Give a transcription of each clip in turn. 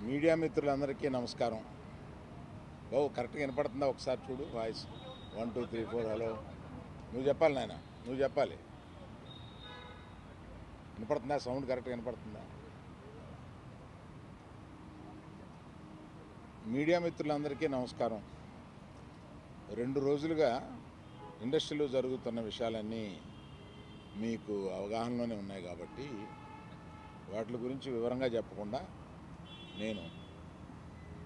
Media మిత్రులందరికీ నమస్కారం. బాబు కరెక్ట్గా వినపడుతుందా? ఒకసారి చూడు వాయిస్ 1 2 3 4. హలో, నువ్వు చెప్పాలి నాయన, నువ్వు చెప్పాలి. వినపడుతుందా? సౌండ్ కరెక్ట్గా వినపడుతుందా? మీడియా మిత్రులందరికీ నమస్కారం. 2 రోజులుగా ఇండస్ట్రీలో జరుగుతున్న విషయాలన్నీ మీకు అవగాహనలోనే ఉన్నాయి కాబట్టి వాటి గురించి వివరంగా చెప్పకుండా నేను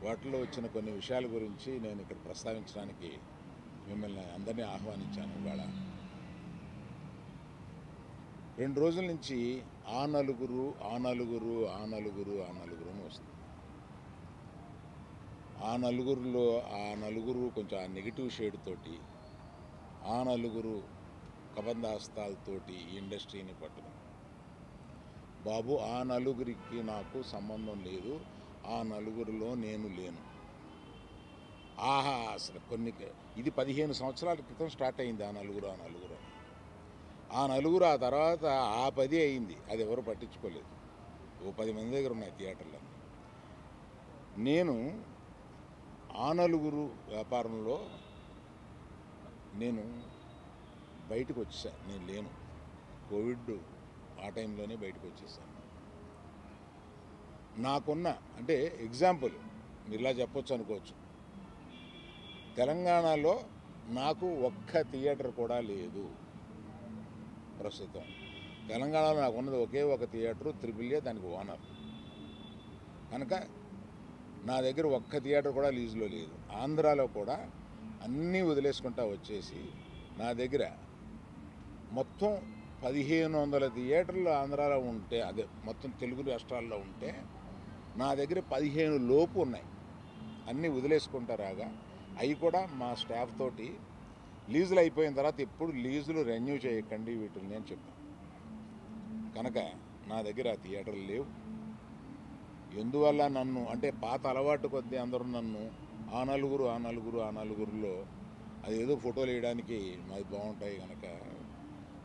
వాటిలో వచ్చిన కొన్ని విషయాల గురించి నేను ఇక్కడ ప్రస్తావించడానికి మిమ్మల్ని అందరినీ ఆహ్వానించాను. ఇవాళ 2 రోజుల నుంచి ఆ నలుగురు అని వస్తుంది. ఆ నలుగురు కొంచెం ఆ నెగిటివ్ షేడ్ తోటి, ఆ నలుగురు కబంధాస్తాలతోటి ఈ ఇండస్ట్రీని పట్టుకుని, బాబు ఆ నలుగురికి నాకు సంబంధం లేదు, ఆ నలుగురిలో నేను లేను. ఆహా, అసలు ఇది 15 సంవత్సరాల క్రితం స్టార్ట్ అయింది ఆ నలుగురు. ఆ తర్వాత ఆ 10 అయింది, అది ఎవరు పట్టించుకోలేదు. ఓ 10 మంది దగ్గర ఉన్నాయి థియేటర్లు. నేను ఆ నలుగురు వ్యాపారంలో నేను బయటకు వచ్చేసాను. నేను లేను. కోవిడ్ ఆ టైంలోనే బయటకు వచ్చేసాను. నాకున్న అంటే ఎగ్జాంపుల్ మీరు ఇలా చెప్పొచ్చు అనుకోవచ్చు, తెలంగాణలో నాకు ఒక్క థియేటర్ కూడా లేదు ప్రస్తుతం. తెలంగాణలో నాకు ఉన్నది ఒకే ఒక థియేటరు, AAA, దానికి ఓనర్. కనుక నా దగ్గర ఒక్క థియేటర్ కూడా లీజులో లేదు. ఆంధ్రాలో కూడా అన్నీ వదిలేసుకుంటా వచ్చేసి నా దగ్గర మొత్తం 1500 థియేటర్లు ఆంధ్రాలో ఉంటే, అదే మొత్తం తెలుగు రాష్ట్రాల్లో ఉంటే నా దగ్గర 15 లోపు ఉన్నాయి. అన్నీ వదిలేసుకుంటారాగా అవి కూడా మా స్టాఫ్ తోటి లీజులు అయిపోయిన తర్వాత ఎప్పుడు లీజులు రెన్యూ చేయకండి వీటిని అని చెప్పాను. కనుక నా దగ్గర ఆ థియేటర్లు లేవు. ఎందువల్ల నన్ను అంటే పాత అలవాటు కొద్దీ అందరూ నన్ను ఆ నలుగురులో అదేదో ఫోటోలు వేయడానికి మాది బాగుంటాయి కనుక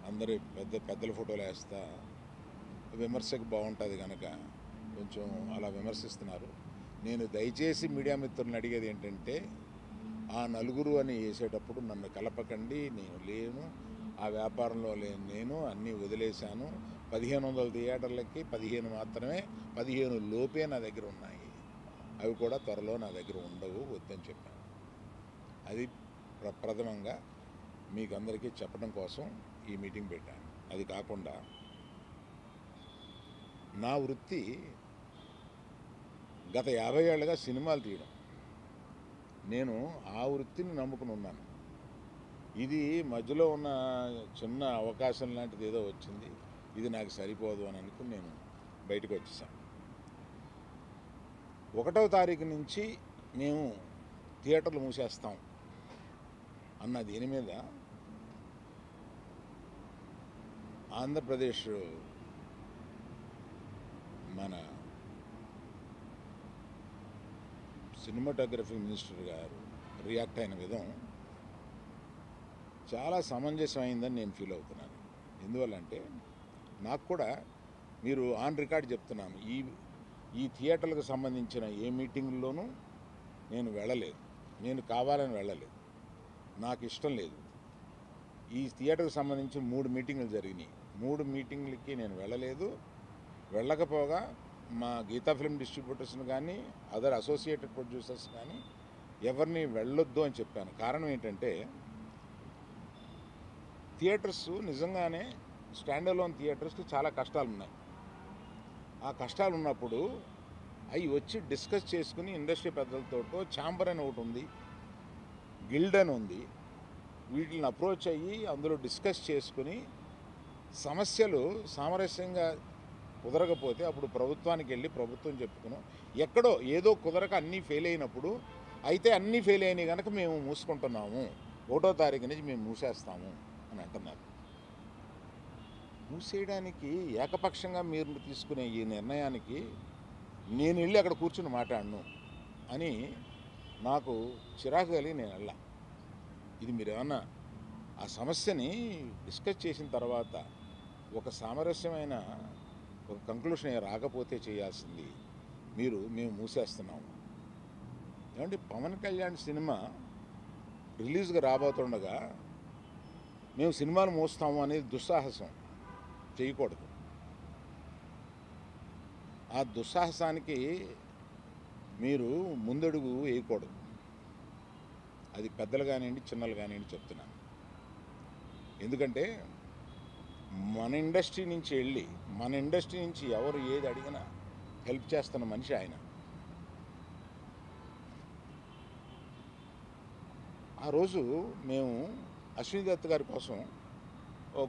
అందరి పెద్దల ఫోటోలు వేస్తా, విమర్శకు బాగుంటుంది కనుక కొంచెం అలా విమర్శిస్తున్నారు. నేను దయచేసి మీడియా మిత్రులను అడిగేది ఏంటంటే, ఆ నలుగురు అని వేసేటప్పుడు నన్ను కలపకండి. నేను లేను, ఆ వ్యాపారంలో లేను. నేను అన్నీ వదిలేశాను. 1500 థియేటర్లకి 15 మాత్రమే, 15 లోపే నా దగ్గర ఉన్నాయి. అవి కూడా త్వరలో నా దగ్గర ఉండవు, వద్దని చెప్పాను. అది ప్రథమంగా మీకు అందరికీ చెప్పడం కోసం ఈ మీటింగ్ పెట్టాను. అది కాకుండా నా వృత్తి గత 50 ఏళ్ళుగా సినిమాలు తీయడం. నేను ఆ వృత్తిని నమ్ముకుని ఉన్నాను. ఇది మధ్యలో ఉన్న చిన్న అవకాశం లాంటిది ఏదో వచ్చింది, ఇది నాకు సరిపోదు అని అనుకుని నేను బయటకు వచ్చేసాను. 1వ తారీఖు నుంచి మేము థియేటర్లు మూసేస్తాం అన్న దీని మీద ఆంధ్రప్రదేశ్ మన సినిమాటోగ్రఫీ మినిస్టర్ గారు రియాక్ట్ అయిన విధం చాలా సమంజసమైందని నేను ఫీల్ అవుతున్నాను. ఎందువల్లంటే నాకు కూడా మీరు ఆన్ రికార్డ్ చెప్తున్నాను, ఈ థియేటర్లకు సంబంధించిన ఏ మీటింగ్లోనూ నేను వెళ్ళలేదు. నేను కావాలని వెళ్ళలేదు, నాకు ఇష్టం లేదు. ఈ థియేటర్కి సంబంధించి 3 మీటింగులు జరిగినాయి. 3 మీటింగులకి నేను వెళ్ళలేదు. వెళ్ళకపోగా మా గీతా ఫిల్మ్ డిస్ట్రిబ్యూటర్స్ని కానీ అదర్ అసోసియేటెడ్ ప్రొడ్యూసర్స్ కానీ ఎవరిని వెళ్ళొద్దు అని చెప్పాను. కారణం ఏంటంటే, థియేటర్స్ నిజంగానే స్టాండ్ అలోన్ థియేటర్స్కి చాలా కష్టాలు ఉన్నాయి. ఆ కష్టాలు ఉన్నప్పుడు అవి వచ్చి డిస్కస్ చేసుకుని ఇండస్ట్రీ పెద్దలతో, ఛాంబర్ అని ఒకటి ఉంది, గిల్డ్ అని ఉంది, వీటిని అప్రోచ్ అయ్యి అందులో డిస్కస్ చేసుకుని సమస్యలు సామరస్యంగా కుదరకపోతే అప్పుడు ప్రభుత్వానికి వెళ్ళి ప్రభుత్వం చెప్పుకున్నాం. ఎక్కడో ఏదో కుదరక అన్నీ ఫెయిల్ అయినప్పుడు, అయితే అన్నీ ఫెయిల్ అయినాయి కనుక మేము మూసుకుంటున్నాము, 1వ తారీఖు నుంచి మేము మూసేస్తాము అని అంటున్నారు. మూసేయడానికి ఏకపక్షంగా మీరు తీసుకునే ఈ నిర్ణయానికి నేను వెళ్ళి అక్కడ కూర్చుని మాట్లాడను అని నాకు చిరాకు కలిగి నేను వెళ్ళా. ఇది మీరు ఏమన్నా ఆ సమస్యని డిస్కస్ చేసిన తర్వాత ఒక సామరస్యమైన ఒక కంక్లూషన్ రాకపోతే చేయాల్సింది మేము మూసేస్తున్నాము. ఏమంటే పవన్ కళ్యాణ్ సినిమా రిలీజ్గా రాబోతుండగా మేము సినిమాలు మోస్తాము అనేది దుస్సాహసం చేయకూడదు. ఆ దుస్సాహసానికి మీరు ముందడుగు వేయకూడదు. అది పెద్దలు కానివ్వండి, చిన్నలు కానివ్వండి చెప్తున్నాను. ఎందుకంటే మన ఇండస్ట్రీ నుంచి ఎవరు ఏది అడిగినా హెల్ప్ చేస్తున్న మనిషి ఆయన. ఆ రోజు మేము అశ్విని దత్ గారి కోసం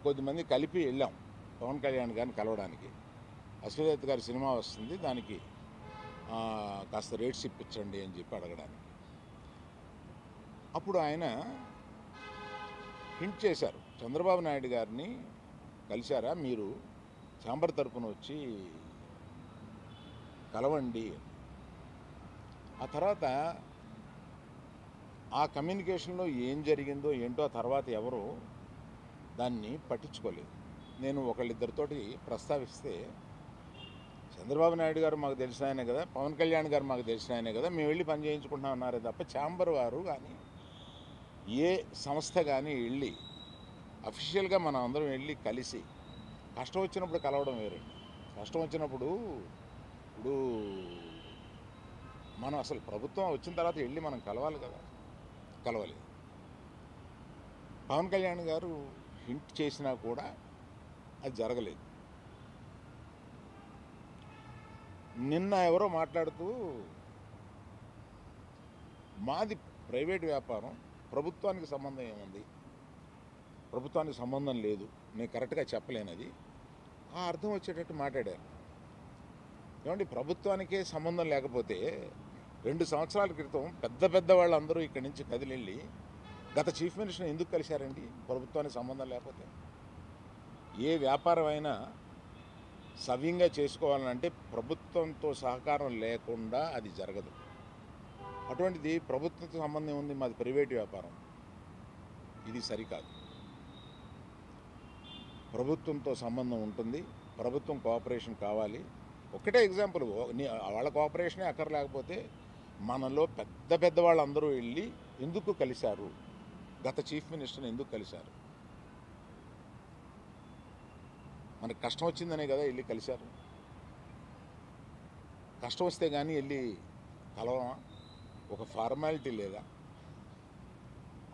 కొద్దిమంది కలిపి వెళ్ళాం పవన్ కళ్యాణ్ గారిని కలవడానికి. అశ్విని దత్ గారి సినిమా వస్తుంది, దానికి కాస్త రేట్స్ ఇప్పించండి అని చెప్పి అడగడానికి. అప్పుడు ఆయన హింట్ చేశారు, చంద్రబాబు నాయుడు గారిని కలిశారా, మీరు ఛాంబర్ తరపున వచ్చి కలవండి. ఆ తర్వాత ఆ కమ్యూనికేషన్లో ఏం జరిగిందో ఏంటో ఆ తర్వాత ఎవరు దాన్ని పట్టించుకోలేదు. నేను ఒకళ్ళిద్దరితోటి ప్రస్తావిస్తే, చంద్రబాబు నాయుడు గారు మాకు తెలిసిన ఆయనే కదా, పవన్ కళ్యాణ్ గారు మాకు తెలిసిన ఆయనే కదా, మేము వెళ్ళి పని చేయించుకుంటున్నాం అన్నారే తప్ప ఛాంబర్ వారు కానీ ఏ సంస్థ కానీ వెళ్ళి అఫీషియల్గా మనం అందరం వెళ్ళి కలిసి కష్టం వచ్చినప్పుడు కలవడం వేరండి. కష్టం వచ్చినప్పుడు ఇప్పుడు మనం అసలు ప్రభుత్వం వచ్చిన తర్వాత వెళ్ళి మనం కలవాలి కదా, కలవలేదు. పవన్ కళ్యాణ్ గారు హింట్ చేసినా కూడా అది జరగలేదు. నిన్న ఎవరో మాట్లాడుతూ మాది ప్రైవేట్ వ్యాపారం, ప్రభుత్వానికి సంబంధం ఏముంది, ప్రభుత్వానికి సంబంధం లేదు, నేను కరెక్ట్గా చెప్పలేనది, ఆ అర్థం వచ్చేటట్టు మాట్లాడారు. ఏమండి, ప్రభుత్వానికే సంబంధం లేకపోతే 2 సంవత్సరాల క్రితం పెద్ద వాళ్ళందరూ ఇక్కడి నుంచి కదిలిళ్ళి గత చీఫ్ మినిస్టర్ ఎందుకు కలిశారండి? ప్రభుత్వానికి సంబంధం లేకపోతే. ఏ వ్యాపారం అయినా సవ్యంగా చేసుకోవాలంటే ప్రభుత్వంతో సహకారం లేకుండా అది జరగదు. అటువంటిది ప్రభుత్వంతో సంబంధం ఉంది, మాది ప్రైవేట్ వ్యాపారం, ఇది సరికాదు. ప్రభుత్వంతో సంబంధం ఉంటుంది, ప్రభుత్వం కోఆపరేషన్ కావాలి. ఒకటే ఎగ్జాంపుల్, వాళ్ళ కోఆపరేషనే అక్కర్లేకపోతే మనలో పెద్ద వాళ్ళందరూ వెళ్ళి ఎందుకు కలిశారు, గత చీఫ్ మినిస్టర్ని ఎందుకు కలిశారు? మనకు కష్టం వచ్చిందనే కదా వెళ్ళి కలిశారు. కష్టం వస్తే కానీ వెళ్ళి కలవమా? ఒక ఫార్మాలిటీ లేదా?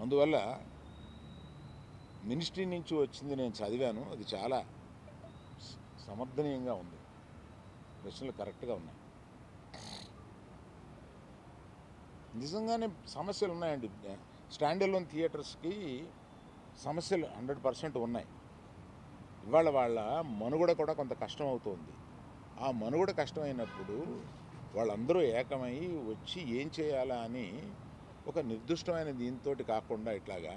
అందువల్ల మినిస్ట్రీ నుంచి వచ్చింది నేను చదివాను, అది చాలా సమర్థనీయంగా ఉంది, ప్రశ్నలు కరెక్ట్గా ఉన్నాయి. నిజంగానే సమస్యలు ఉన్నాయండి. స్టాండ్ అలోన్ థియేటర్స్కి సమస్యలు 100% ఉన్నాయి. ఇవాళ వాళ్ళ మనుగడ కూడా కొంత కష్టం అవుతుంది. ఆ మనుగడ కష్టమైనప్పుడు వాళ్ళందరూ ఏకమై వచ్చి ఏం చేయాలా అని ఒక నిర్దిష్టమైన దీంతో కాకుండా ఇట్లాగా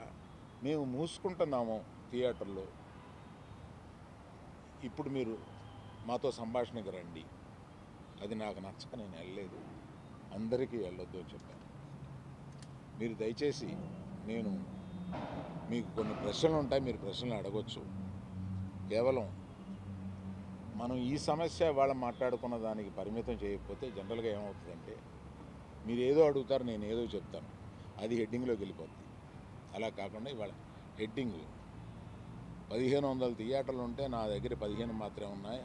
మేము మూసుకుంటున్నాము థియేటర్లో, ఇప్పుడు మీరు మాతో సంభాషణకు రండి, అది నాకు నచ్చక నేను వెళ్ళలేదు, అందరికీ వెళ్ళొద్దు అని చెప్పాను. మీరు దయచేసి, నేను మీకు కొన్ని ప్రశ్నలు ఉంటాయి, మీరు ప్రశ్నలు అడగొచ్చు. కేవలం మనం ఈ సమస్య వాళ్ళ మాట్లాడుకున్న దానికి పరిమితం చేయకపోతే జనరల్గా ఏమవుతుందంటే మీరు ఏదో అడుగుతారు, నేను ఏదో చెప్తాను, అది హెడ్డింగ్లోకి వెళ్ళిపోతుంది. అలా కాకుండా ఇవాళ హెడ్డింగ్ 1500 థియేటర్లు ఉంటే నా దగ్గర 15 మాత్రమే ఉన్నాయి,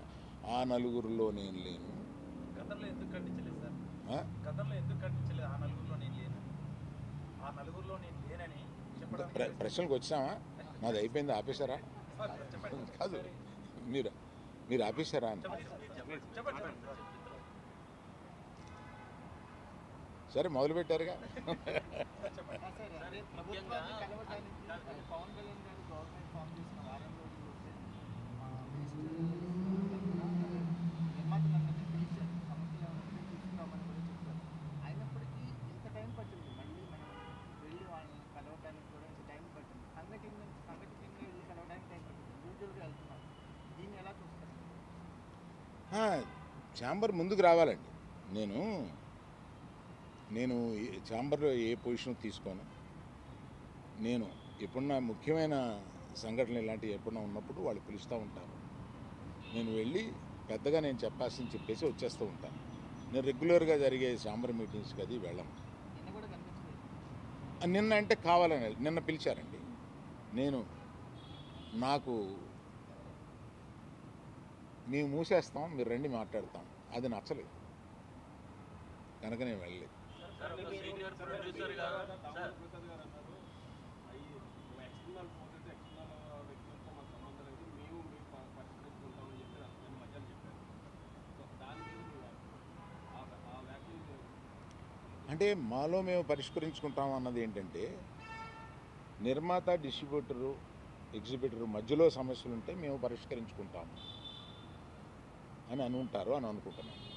ఆ నలుగురిలో నేను లేను. గతంలో ఎందుకు ఖండించలేదు సార్? గతంలో ఎందుకు ఖండించలేదు? ఆ నలుగురిలో నేను లేను, ఆ నలుగురిలో నేను లేనని చెప్పడం. ప్రశ్నలకు వచ్చామా? నాది అయిపోయింది, ఆపేశారా? కాదు, మీరు ఆపేశారా అని. సరే, మొదలుపెట్టారుగా. ఛాంబర్ ముందుకు రావాలండి. నేను ఛాంబర్లో ఏ పొజిషన్ తీసుకోను. నేను ఎప్పుడన్నా ముఖ్యమైన సంఘటనలు ఇలాంటివి ఎప్పుడన్నా ఉన్నప్పుడు వాళ్ళు పిలుస్తూ ఉంటారు, నేను వెళ్ళి పెద్దగా నేను చెప్పాల్సింది చెప్పేసి వచ్చేస్తూ ఉంటాను. నేను రెగ్యులర్గా జరిగే ఛాంబర్ మీటింగ్స్కి అది వెళ్ళను. నిన్న అంటే కావాలని నిన్న పిలిచారండి. నాకు మేము మూసేస్తాం, మీరు రండి మాట్లాడతాం, అది నచ్చలేదు కనుక నేను వెళ్ళలేదు. అంటే మాలో మేము పరిష్కరించుకుంటాం అన్నది ఏంటంటే, నిర్మాత, డిస్ట్రిబ్యూటరు, ఎగ్జిబిటరు మధ్యలో సమస్యలు ఉంటే మేము పరిష్కరించుకుంటాము అని అనుకుంటారు అని అనుకుంటున్నాను.